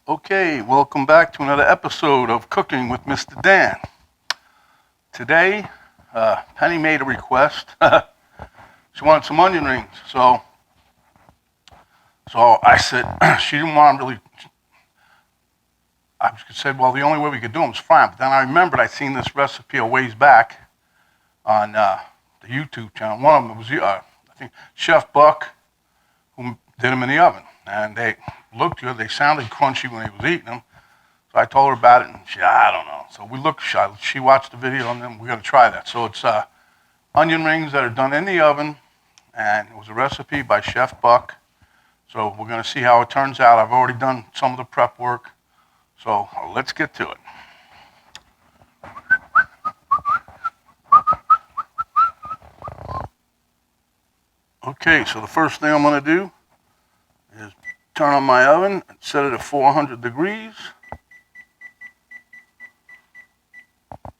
Okay, welcome back to another episode of Cooking with Mr. Dan. Today, Penny made a request. She wanted some onion rings, so I said she didn't want them really. I said, well, the only way we could do them is fry them. But then I remembered I'd seen this recipe a ways back on the YouTube channel. One of them was, I think, Chef Buck, who did them in the oven, and they looked good. They sounded crunchy when he was eating them. So I told her about it, and I don't know. So we looked. She watched the video, and then we're gonna try that. So it's onion rings that are done in the oven, and it was a recipe by Chef Buck. So we're gonna see how it turns out. I've already done some of the prep work. So let's get to it. Okay, so the first thing I'm gonna do is turn on my oven and set it at 400 degrees.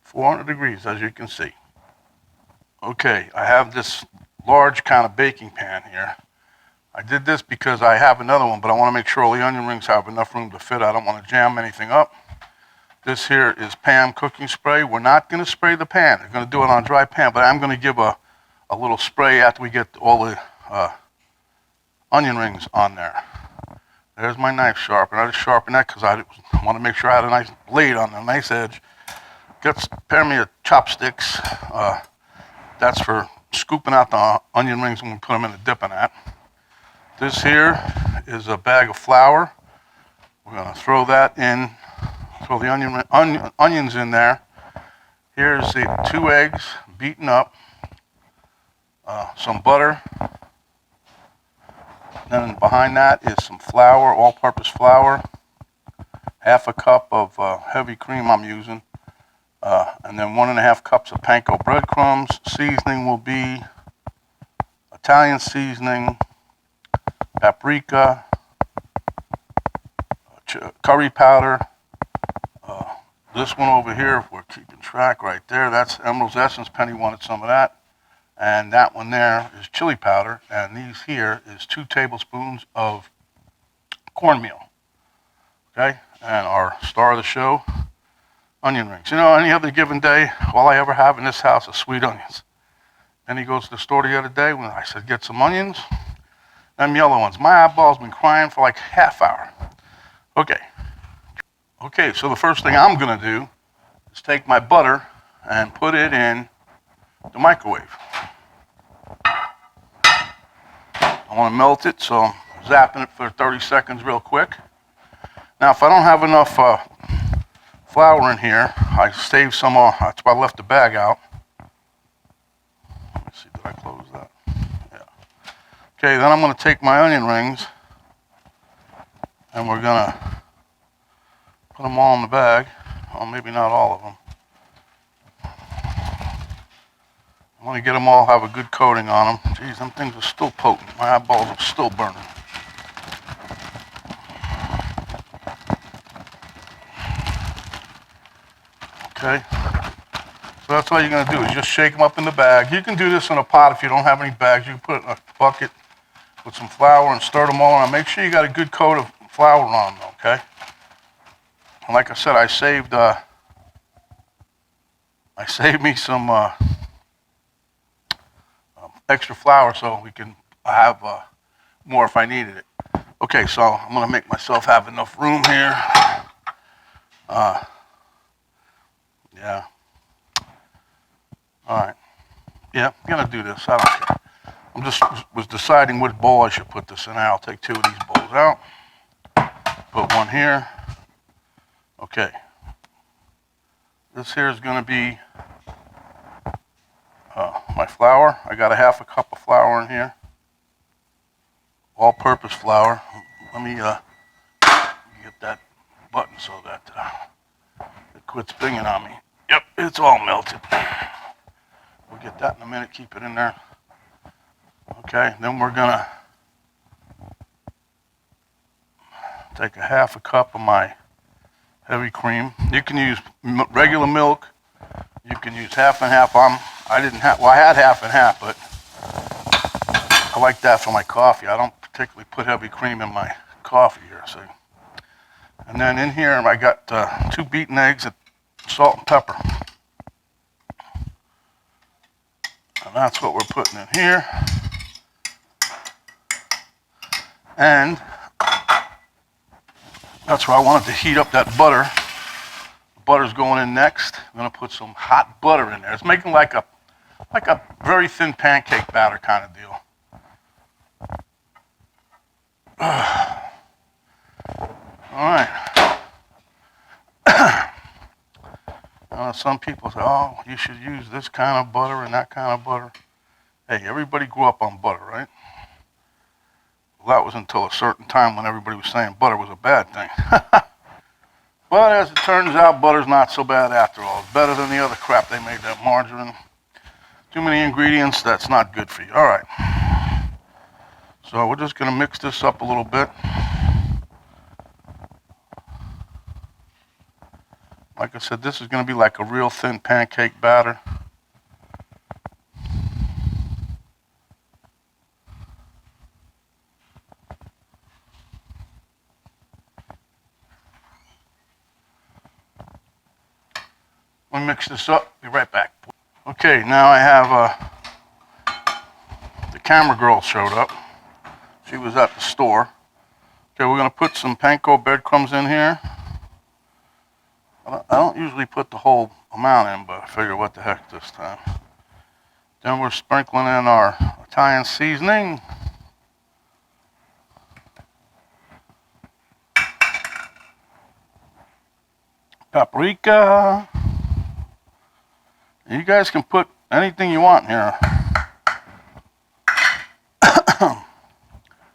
400 degrees, as you can see. Okay, I have this large kind of baking pan here. I did this because I have another one, but I want to make sure all the onion rings have enough room to fit. I don't want to jam anything up. This here is Pam cooking spray. We're not going to spray the pan. We're going to do it on dry pan, but I'm going to give a little spray after we get all the onion rings on there. There's my knife sharpener. I just sharpened that because I want to make sure I had a nice blade on the nice edge. Prepare me a chopsticks. That's for scooping out the onion rings when we put them in the dipping at. This here is a bag of flour. We're going to throw that in, throw the onions in there. Here's the 2 eggs beaten up, some butter. Then behind that is some flour, all-purpose flour, half a cup of heavy cream I'm using, and then 1.5 cups of panko breadcrumbs. Seasoning will be Italian seasoning, paprika, curry powder. This one over here, if we're keeping track right there, that's Emerald's Essence. Penny wanted some of that. And that one there is chili powder. And these here is 2 tablespoons of cornmeal. Okay? And our star of the show, onion rings. You know, any other given day, all I ever have in this house is sweet onions. Then he goes to the store the other day when I said, get some onions. Them yellow ones. My eyeball's been crying for like half hour. Okay, so the first thing I'm gonna do is take my butter and put it in the microwave. I wanna melt it, so I'm zapping it for 30 seconds real quick. Now, if I don't have enough flour in here, I save some, that's why I left the bag out. Let me see, did I close that? Yeah. Okay, then I'm gonna take my onion rings and we're gonna put them all in the bag. Well, maybe not all of them. I want to get them all, have a good coating on them. Geez, them things are still potent. My eyeballs are still burning. Okay. So that's all you're going to do is just shake them up in the bag. You can do this in a pot if you don't have any bags. You can put it in a bucket with some flour and stir them all around. Make sure you got a good coat of flour on them, okay? And like I said, I saved me some extra flour so we can have more if I needed it. Okay, so I'm gonna make myself have enough room here. Yeah. All right. Yeah, I'm gonna do this. I don't care. I'm just was deciding which bowl I should put this in. I'll take 2 of these bowls out. Put one here. Okay. This here is going to be my flour. I got a half a cup of flour in here. All-purpose flour. Let me get that button so that it quits pinging on me. Yep, it's all melted. We'll get that in a minute. Keep it in there. Okay, then we're going to take a half a cup of my heavy cream. You can use regular milk. You can use half and half. I had half and half, but I like that for my coffee. I don't particularly put heavy cream in my coffee here, see. And then in here I got 2 beaten eggs and salt and pepper. And that's what we're putting in here. And that's where I wanted to heat up that butter. The butter's going in next. I'm gonna put some hot butter in there. It's making like a very thin pancake batter kind of deal. All right. Some people say, oh, you should use this kind of butter and that kind of butter. Hey, everybody grew up on butter, right? Well, that was until a certain time when everybody was saying butter was a bad thing. But as it turns out, butter's not so bad after all. It's better than the other crap they made, that margarine. Too many ingredients, that's not good for you. All right. So we're just going to mix this up a little bit. Like I said, this is going to be like a real thin pancake batter. We'll mix this up, be right back. Okay, now I have the camera girl showed up. She was at the store. Okay, we're going to put some panko breadcrumbs in here. I don't usually put the whole amount in, but I figure what the heck this time. Then we're sprinkling in our Italian seasoning. Paprika. You guys can put anything you want in here.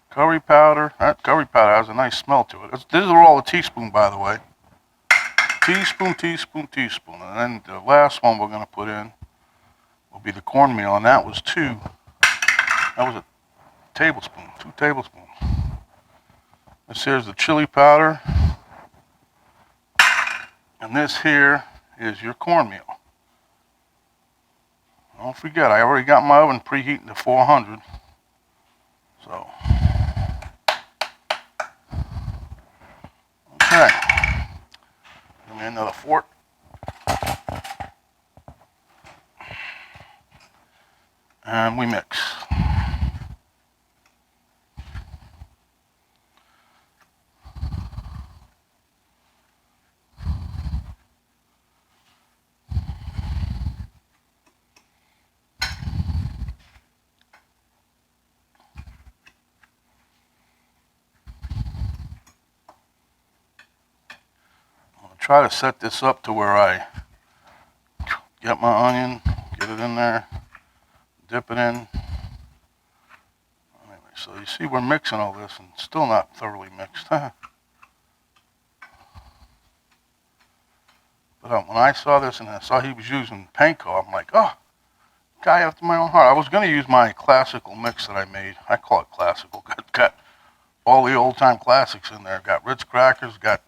Curry powder. That curry powder has a nice smell to it. These are all a teaspoon, by the way. Teaspoon, teaspoon, teaspoon. And then the last one we're going to put in will be the cornmeal, and that was 2. That was a tablespoon, 2 tablespoons. This here's the chili powder. And this here is your cornmeal. Don't forget, I already got my oven preheating to 400. So, okay. Give me another fork. And we mix. Try to set this up to where I get my onion, get it in there, dip it in. Anyway, so you see we're mixing all this and still not thoroughly mixed. But when I saw this and I saw he was using panko, I'm like, oh, guy after my own heart. I was going to use my classical mix that I made. I call it classical. Got all the old time classics in there. Got Ritz crackers, got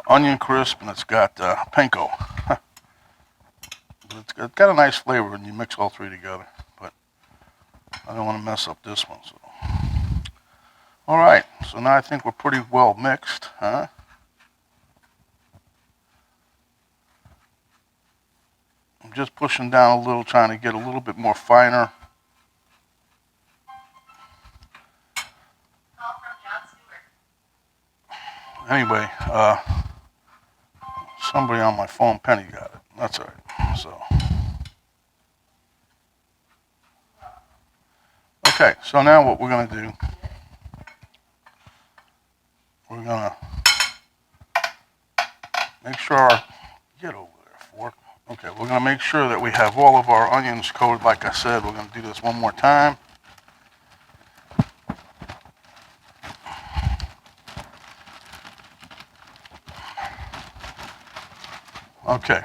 onion crisp, and it's got panko. It's got a nice flavor when you mix all 3 together, but I don't want to mess up this one. So, all right. So now I think we're pretty well mixed, huh? I'm just pushing down a little, trying to get a little bit more finer. Anyway, somebody on my phone, Penny, got it. That's all right. So, okay. So now what we're going to do, we're going to make sure our, get over there, fork. Okay, we're going to make sure that we have all of our onions coated. Like I said, we're going to do this one more time. Okay,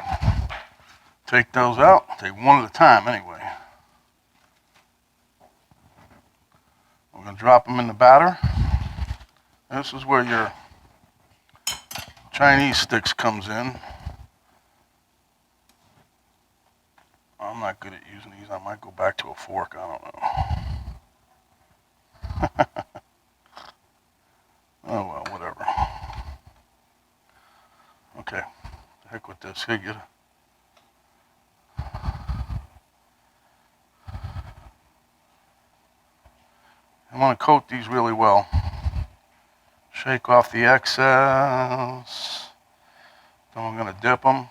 take those out, take one at a time anyway. We're going to drop them in the batter. This is where your Chinese sticks comes in. I'm not good at using these. I might go back to a fork, I don't know. Oh well, whatever. Heck with this. Here, get it. I want to coat these really well. Shake off the excess. Then I'm going to dip them.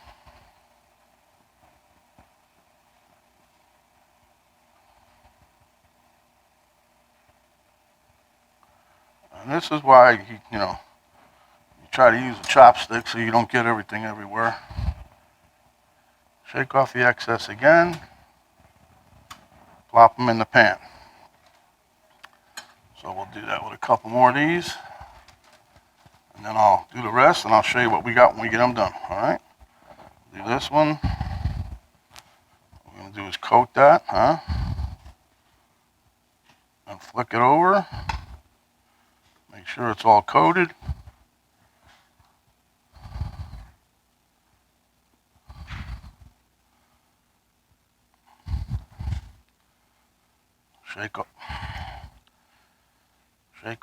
And this is why, you try to use a chopstick so you don't get everything everywhere. Shake off the excess again. Plop them in the pan. So we'll do that with a couple more of these. And then I'll do the rest and I'll show you what we got when we get them done. All right? Do this one. What we're going to do is coat that, and flick it over. Make sure it's all coated. Shake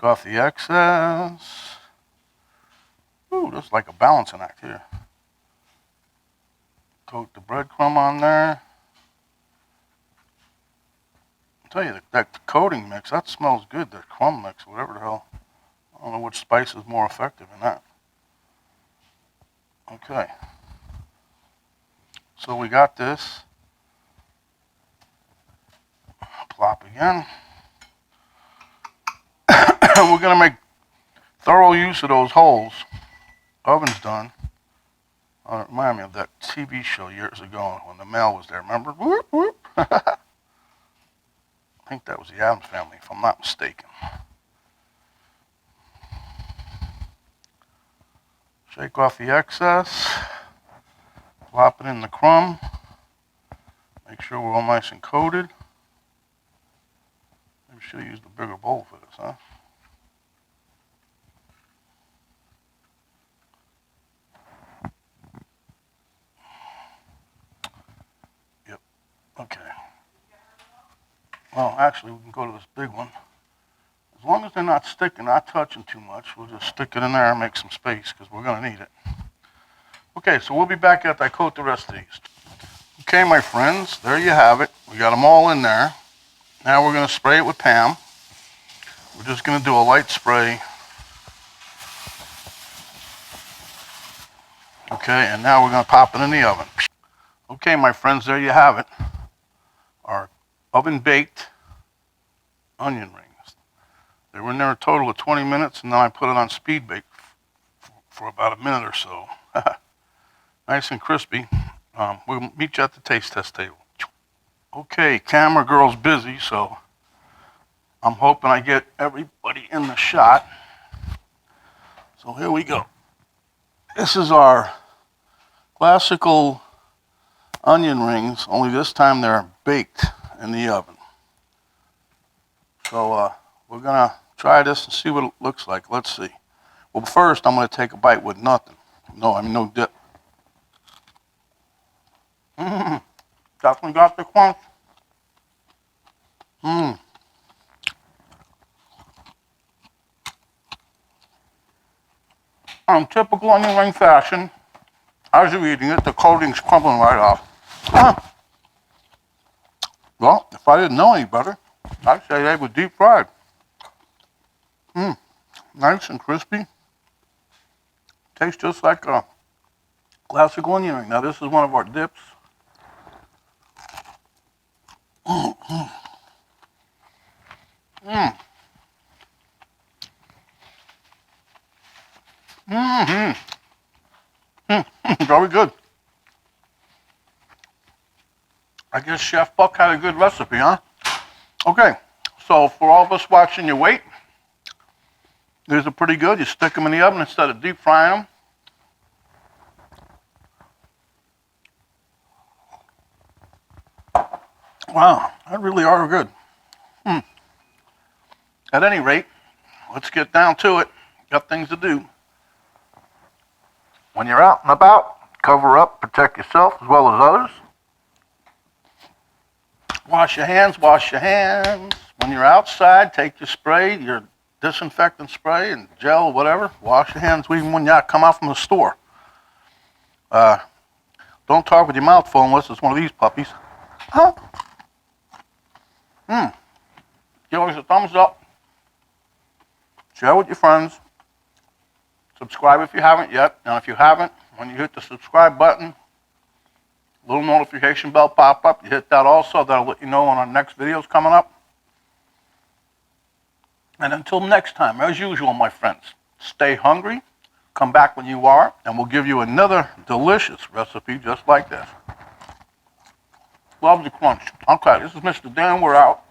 off the excess. Ooh, this is like a balancing act here. Coat the breadcrumb on there. I'll tell you, that coating mix, that smells good, that crumb mix, whatever the hell. I don't know which spice is more effective in that. Okay. So we got this. Plop again. We're going to make thorough use of those holes. Oven's done. It reminded me of that TV show years ago when the mail was there. Remember? Whoop, whoop. I think that was the Addams Family, if I'm not mistaken. Shake off the excess. Plop it in the crumb. Make sure we're all nice and coated. Maybe should have used a bigger bowl for this, huh? Yep. Okay. Well, actually, we can go to this big one. As long as they're not sticking, not touching too much, we'll just stick it in there and make some space because we're going to need it. Okay, so we'll be back after I coat the rest of these. Okay, my friends, there you have it. We got them all in there. Now we're going to spray it with Pam. We're just going to do a light spray. Okay, and now we're going to pop it in the oven. Okay, my friends, there you have it. Our oven-baked onion rings. They were in there a total of 20 minutes, and then I put it on speed bake for about a minute or so. Nice and crispy. We'll meet you at the taste test table. Okay, camera girl's busy, so I'm hoping I get everybody in the shot. So here we go. This is our classical onion rings, only this time they're baked in the oven. So we're going to try this and see what it looks like. Let's see. Well, first I'm going to take a bite with nothing. No dip. Definitely got the crunch. In typical onion ring fashion, as you're eating it, the coating's crumbling right off. Well, if I didn't know any better, I'd say they were deep fried. Nice and crispy. Tastes just like a classic onion ring. Now this is one of our dips. Very good. I guess Chef Buck had a good recipe, huh? Okay, so for all of us watching you wait, these are pretty good. You stick them in the oven instead of deep frying them. Wow, they really are good. At any rate, let's get down to it. Got things to do. When you're out and about, cover up, protect yourself as well as others. Wash your hands, wash your hands. When you're outside, take your spray, your disinfectant spray and gel, whatever. Wash your hands even when you come out from the store. Don't talk with your mouth full unless it's one of these puppies. Huh? Give us a thumbs up. Share with your friends. Subscribe if you haven't yet. And if you haven't, when you hit the subscribe button, little notification bell pop up. You hit that also. That'll let you know when our next video is coming up. And until next time, as usual, my friends, stay hungry. Come back when you are, and we'll give you another delicious recipe just like this. Love the crunch. Okay, this is Mr. Dan. We're out.